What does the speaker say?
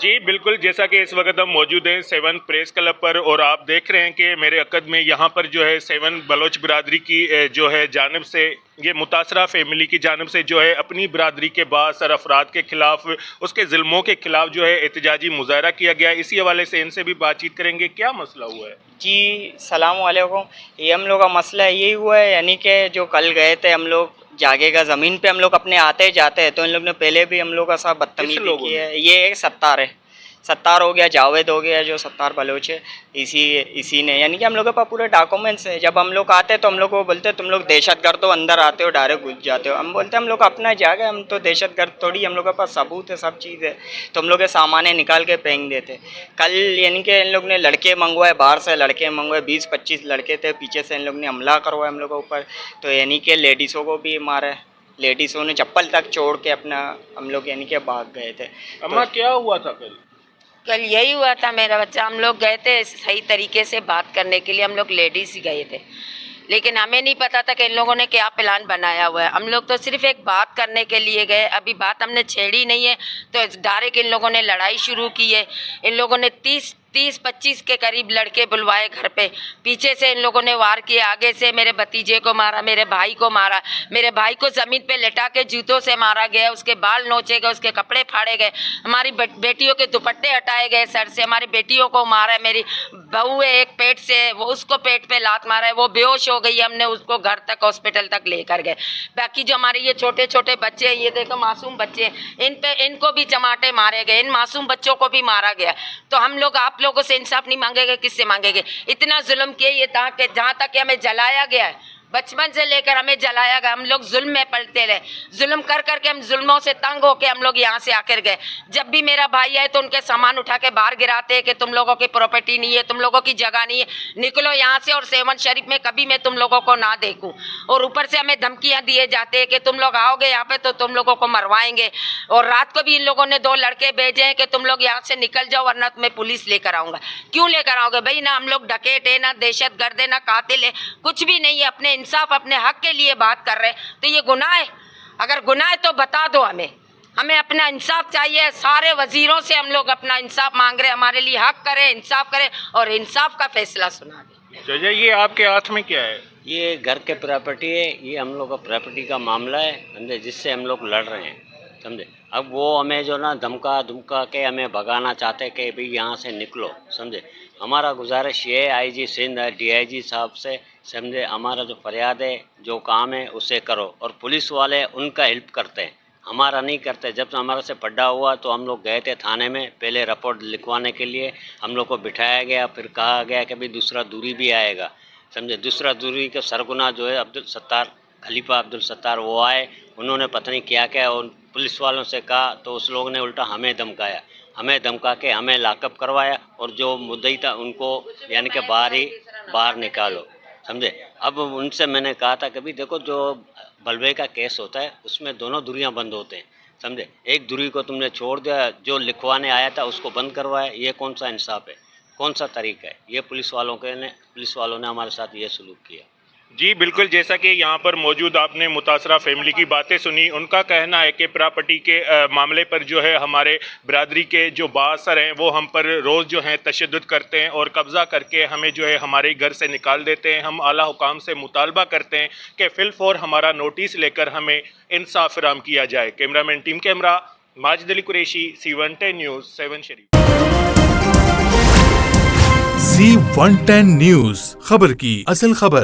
जी बिल्कुल, जैसा कि इस वक्त हम मौजूद हैं सेवन प्रेस क्लब पर और आप देख रहे हैं कि मेरे अक़द में यहाँ पर जो है सेवन बलोच बिरादरी की जो है जानिब से ये मुतासरा फैमिली की जानिब से जो है अपनी बिरादरी के बासर अफराद के ख़िलाफ़ उसके ज़ुल्मों के ख़िलाफ़ जो है एहतजाजी मुज़ाहरा किया गया। इसी हवाले से इनसे भी बातचीत करेंगे। क्या मसला हुआ है? जी सलाम वालेकुम। ये हम लोग का मसला यही हुआ है, यानी कि जो कल गए थे हम लोग जागेगा ज़मीन पे, हम लोग अपने आते जाते हैं तो इन लोग ने पहले भी हम लोग का साथ बदतमीजी की है। ये सत्तार है, सत्तार हो गया, जावेद हो गया, जो सत्तार बलोच है, इसी ने, यानी कि हम लोग के पास पूरे डॉक्यूमेंट्स है। जब हम लोग आते हैं तो हम लोग को बोलते हैं तुम लोग दहशतगर्द हो, अंदर आते हो डायरेक्ट घुस जाते हो। हम बोलते हैं हम लोग अपना जगह, हम तो दहशतगर्द थोड़ी, हम लोग के पास सबूत है, सब चीज़ है, तो हम लोग के सामान निकाल के फेंक देते। कल यानी कि इन लोग ने लड़के मंगवाए, बाहर से लड़के मंगवाए, 20-25 लड़के थे, पीछे से इन लोग ने हमला करवाया हम लोग के ऊपर। तो यानी कि लेडीज़ों को भी मारा है, लेडीज़ों ने चप्पल तक छोड़ के अपना हम लोग यानी कि भाग गए थे। अम्मा क्या हुआ था कल यही हुआ था मेरा बच्चा, हम लोग गए थे सही तरीके से बात करने के लिए, हम लोग लेडीज ही गए थे, लेकिन हमें नहीं पता था कि इन लोगों ने क्या प्लान बनाया हुआ है। हम लोग तो सिर्फ एक बात करने के लिए गए, अभी बात हमने छेड़ी नहीं है तो डायरेक्ट इन लोगों ने लड़ाई शुरू की है। इन लोगों ने 30-25 के करीब लड़के बुलवाए घर पे, पीछे से इन लोगों ने वार किए, आगे से मेरे भतीजे को मारा, मेरे भाई को मारा, मेरे भाई को ज़मीन पे लेटा के जूतों से मारा गया, उसके बाल नोचे गए, उसके कपड़े फाड़े गए, हमारी बेटियों के दुपट्टे हटाए गए सर से, हमारी बेटियों को मारा है। मेरी बहू है एक पेट से, वो उसको पेट पे लात मारा है, वो बेहोश हो गई, हमने उसको घर तक हॉस्पिटल तक लेकर गए। बाकी जो हमारे ये छोटे छोटे बच्चे हैं, ये देखो मासूम बच्चे हैं, इनको भी चमाटे मारे गए, इन मासूम बच्चों को भी मारा गया। तो हम लोग आप लोगों से इंसाफ नहीं मांगेंगे, किससे मांगेंगे? इतना जुल्म किए ये जहाँ तक कि हमें जलाया गया है, बचपन से लेकर हमें जलाया गया, हम लोग जुल्म में पलते रहे, जुल्म कर करके हम जुल्मों से तंग होके हम लोग यहाँ से आकर गए। जब भी मेरा भाई आए तो उनके सामान उठा के बाहर गिराते हैं कि तुम लोगों की प्रॉपर्टी नहीं है, तुम लोगों की जगह नहीं है, निकलो यहाँ से, और सेवन शरीफ में कभी मैं तुम लोगों को ना देखूँ। और ऊपर से हमें धमकियाँ दिए जाते हैं कि तुम लोग आओगे यहाँ पे तो तुम लोगों को मरवाएंगे। और रात को भी इन लोगों ने 2 लड़के भेजे हैं कि तुम लोग यहाँ से निकल जाओ वरना तुम्हें पुलिस लेकर आऊँगा। क्यों लेकर आओगे भाई? ना हम लोग डकैत है, ना दहशतगर्द है, ना कातिल है, कुछ भी नहीं है, अपने इंसाफ अपने हक के लिए बात कर रहे हैं। तो ये गुनाह है? अगर गुनाह है तो बता दो हमें अपना इंसाफ चाहिए। सारे वजीरों से हम लोग अपना इंसाफ मांग रहे हैं, हमारे लिए हक करें, इंसाफ करें और इंसाफ का फैसला सुना दें। चाचा ये आपके हाथ में क्या है? ये घर के प्रॉपर्टी है, ये हम लोग का प्रॉपर्टी का मामला है, समझे, जिससे हम लोग लड़ रहे हैं, समझे। अब वो हमें जो ना धमका के हमें भगाना चाहते कि भाई यहाँ से निकलो, समझे। हमारा गुजारिश ये है आईजी सिंध DIG साहब से, समझे, हमारा जो फरियाद है, जो काम है उसे करो। और पुलिस वाले उनका हेल्प करते हैं, हमारा नहीं करते। जब से हमारे से पड्डा हुआ तो हम लोग गए थे थाने में, पहले रिपोर्ट लिखवाने के लिए हम लोग को बिठाया गया, फिर कहा गया कि भाई दूसरा दूरी भी आएगा, समझे। दूसरा दूरी का सरगुना जो है खलीफा अब्दुल सत्तार वो आए, उन्होंने पता नहीं क्या क्या और पुलिस वालों से कहा, तो उस लोग ने उल्टा हमें धमकाया, हमें धमका के हमें लॉकअप करवाया और जो मुद्दई था उनको यानी कि बाहर निकालो, समझे। अब उनसे मैंने कहा था कि भाई देखो, जो बलवे का केस होता है उसमें दोनों दूरियां बंद होते हैं, समझे। एक दूरी को तुमने छोड़ दिया, जो लिखवाने आया था उसको बंद करवाया, ये कौन सा इंसाफ है, कौन सा तरीका है? ये पुलिस वालों ने हमारे साथ ये सलूक किया। जी बिल्कुल, जैसा कि यहाँ पर मौजूद आपने मुतासरा फैमिली की बातें सुनी, उनका कहना है कि प्रॉपर्टी के मामले पर जो है हमारे बिरादरी के जो बासर हैं वो हम पर रोज़ जो हैं तशद्दुद करते हैं और कब्ज़ा करके हमें जो है हमारे घर से निकाल देते हैं। हम आला हुकाम से मुतालबा करते हैं कि फिलफौर हमारा नोटिस लेकर हमें इंसाफ फराहम किया जाए। Cameraman team camera Majid Ali Qureshi, C110 news, Sehwan Sharif. C110 news, खबर की असल खबर।